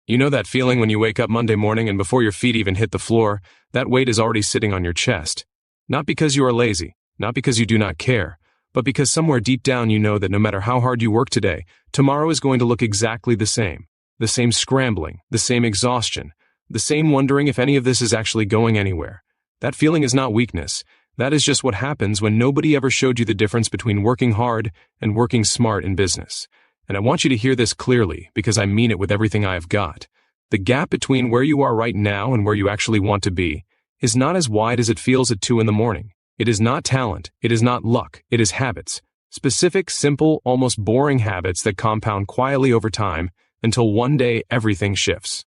You know that feeling when you wake up Monday morning and before your feet even hit the floor, that weight is already sitting on your chest. Not because you are lazy, not because you do not care, but because somewhere deep down you know that no matter how hard you work today, tomorrow is going to look exactly the same. The same scrambling, the same exhaustion, the same wondering if any of this is actually going anywhere. That feeling is not weakness. That is just what happens when nobody ever showed you the difference between working hard and working smart in business. And I want you to hear this clearly because I mean it with everything I have got. The gap between where you are right now and where you actually want to be is not as wide as it feels at 2 a.m. It is not talent. It is not luck. It is habits. Specific, simple, almost boring habits that compound quietly over time until one day everything shifts.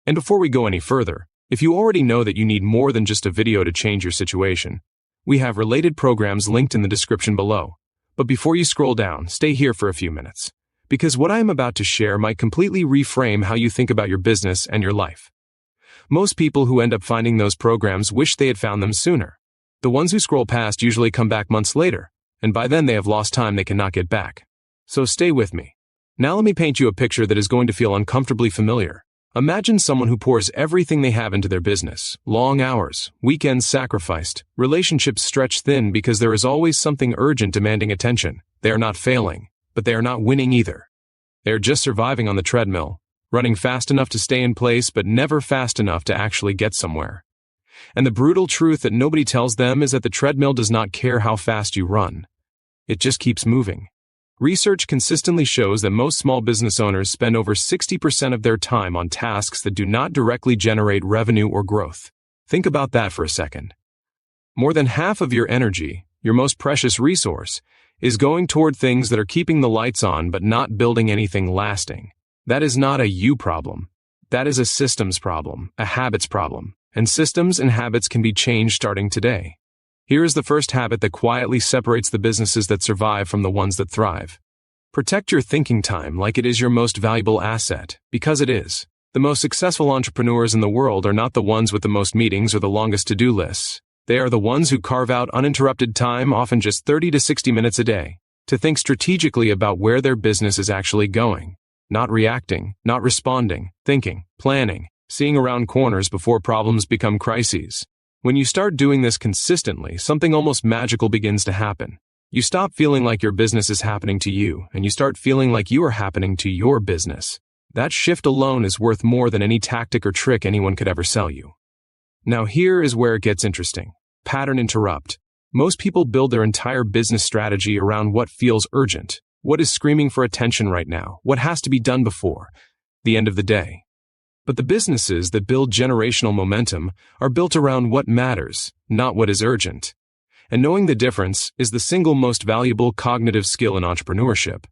And before we go any further, if you already know that you need more than just a video to change your situation, we have related programs linked in the description below. But before you scroll down, stay here for a few minutes, because what I am about to share might completely reframe how you think about your business and your life. Most people who end up finding those programs wish they had found them sooner. The ones who scroll past usually come back months later, and by then they have lost time they cannot get back. So stay with me. Now let me paint you a picture that is going to feel uncomfortably familiar. Imagine someone who pours everything they have into their business, long hours, weekends sacrificed, relationships stretched thin because there is always something urgent demanding attention. They are not failing, but they are not winning either. They are just surviving on the treadmill, running fast enough to stay in place but never fast enough to actually get somewhere. And the brutal truth that nobody tells them is that the treadmill does not care how fast you run. It just keeps moving. Research consistently shows that most small business owners spend over 60% of their time on tasks that do not directly generate revenue or growth. Think about that for a second. More than half of your energy, your most precious resource, is going toward things that are keeping the lights on but not building anything lasting. That is not a you problem. That is a systems problem, a habits problem. And systems and habits can be changed starting today. Here is the first habit that quietly separates the businesses that survive from the ones that thrive. Protect your thinking time like it is your most valuable asset, because it is. The most successful entrepreneurs in the world are not the ones with the most meetings or the longest to-do lists. They are the ones who carve out uninterrupted time, often just 30 to 60 minutes a day, to think strategically about where their business is actually going. Not reacting, not responding, thinking, planning, seeing around corners before problems become crises. When you start doing this consistently, something almost magical begins to happen. You stop feeling like your business is happening to you, and you start feeling like you are happening to your business. That shift alone is worth more than any tactic or trick anyone could ever sell you. Now here is where it gets interesting. Pattern interrupt. Most people build their entire business strategy around what feels urgent, what is screaming for attention right now, what has to be done before the end of the day. But the businesses that build generational momentum are built around what matters, not what is urgent. And knowing the difference is the single most valuable cognitive skill in entrepreneurship.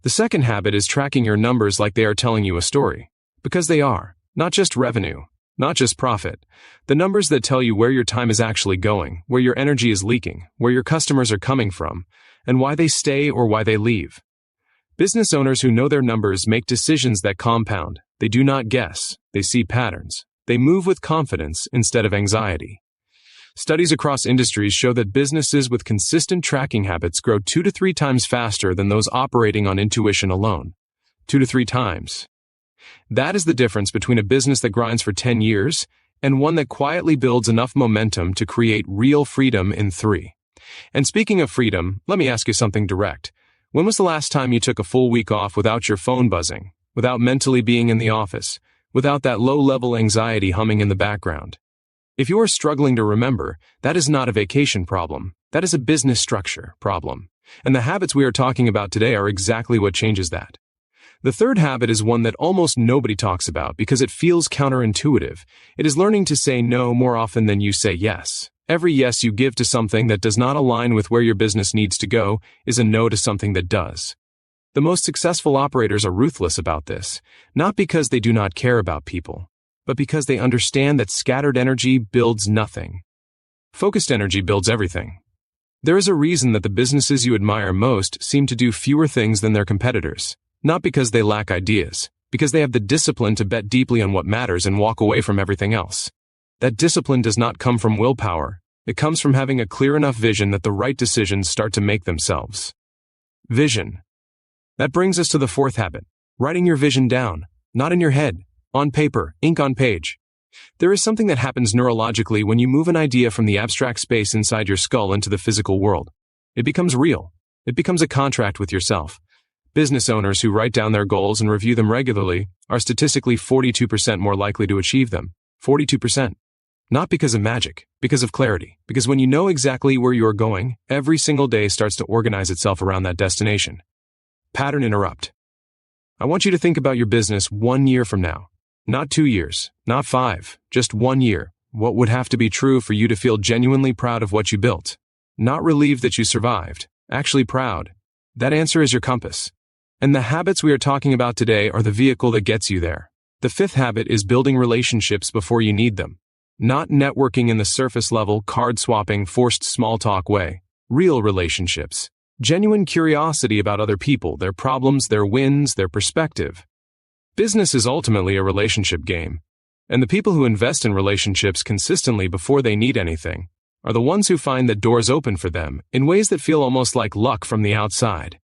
The second habit is tracking your numbers like they are telling you a story. Because they are. Not just revenue, not just profit. The numbers that tell you where your time is actually going, where your energy is leaking, where your customers are coming from, and why they stay or why they leave. Business owners who know their numbers make decisions that compound. They do not guess. They see patterns. They move with confidence instead of anxiety. Studies across industries show that businesses with consistent tracking habits grow 2 to 3 times faster than those operating on intuition alone. 2 to 3 times. That is the difference between a business that grinds for 10 years and one that quietly builds enough momentum to create real freedom in 3. And speaking of freedom, let me ask you something direct. When was the last time you took a full week off without your phone buzzing, without mentally being in the office, without that low-level anxiety humming in the background? If you are struggling to remember, that is not a vacation problem. That is a business structure problem. And the habits we are talking about today are exactly what changes that. The third habit is one that almost nobody talks about because it feels counterintuitive. It is learning to say no more often than you say yes. Every yes you give to something that does not align with where your business needs to go is a no to something that does. The most successful operators are ruthless about this, not because they do not care about people, but because they understand that scattered energy builds nothing. Focused energy builds everything. There is a reason that the businesses you admire most seem to do fewer things than their competitors, not because they lack ideas, because they have the discipline to bet deeply on what matters and walk away from everything else. That discipline does not come from willpower. It comes from having a clear enough vision that the right decisions start to make themselves. Vision. That brings us to the fourth habit, writing your vision down. Not in your head. On paper, ink on page. There is something that happens neurologically when you move an idea from the abstract space inside your skull into the physical world. It becomes real. It becomes a contract with yourself. Business owners who write down their goals and review them regularly are statistically 42% more likely to achieve them. 42%. Not because of magic, because of clarity. Because when you know exactly where you are going, every single day starts to organize itself around that destination. Pattern interrupt. I want you to think about your business 1 year from now. Not 2 years, not 5, just 1 year. What would have to be true for you to feel genuinely proud of what you built? Not relieved that you survived, actually proud. That answer is your compass. And the habits we are talking about today are the vehicle that gets you there. The fifth habit is building relationships before you need them. Not networking in the surface level, card swapping, forced small talk way. Real relationships. Genuine curiosity about other people, their problems, their wins, their perspective. Business is ultimately a relationship game. And the people who invest in relationships consistently before they need anything are the ones who find that doors open for them in ways that feel almost like luck from the outside.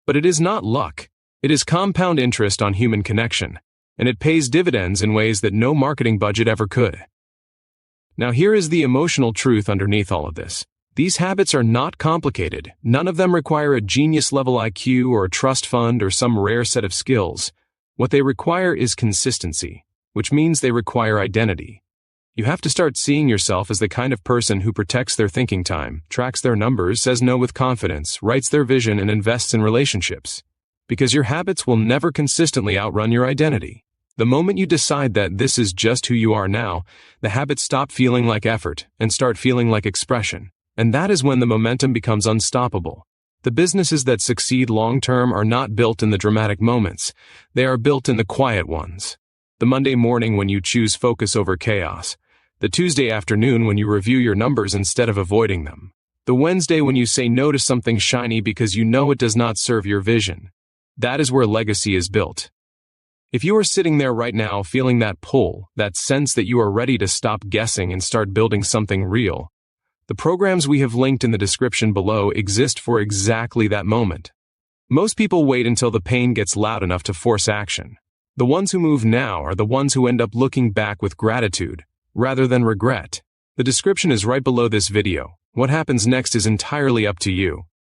But it is not luck. It is compound interest on human connection, and it pays dividends in ways that no marketing budget ever could. Now here is the emotional truth underneath all of this. These habits are not complicated. None of them require a genius-level IQ or a trust fund or some rare set of skills. What they require is consistency, which means they require identity. You have to start seeing yourself as the kind of person who protects their thinking time, tracks their numbers, says no with confidence, writes their vision, and invests in relationships. Because your habits will never consistently outrun your identity. The moment you decide that this is just who you are now, the habits stop feeling like effort and start feeling like expression. And that is when the momentum becomes unstoppable. The businesses that succeed long-term are not built in the dramatic moments. They are built in the quiet ones. The Monday morning when you choose focus over chaos. The Tuesday afternoon when you review your numbers instead of avoiding them. The Wednesday when you say no to something shiny because you know it does not serve your vision. That is where legacy is built. If you are sitting there right now feeling that pull, that sense that you are ready to stop guessing and start building something real, the programs we have linked in the description below exist for exactly that moment. Most people wait until the pain gets loud enough to force action. The ones who move now are the ones who end up looking back with gratitude, rather than regret. The description is right below this video. What happens next is entirely up to you.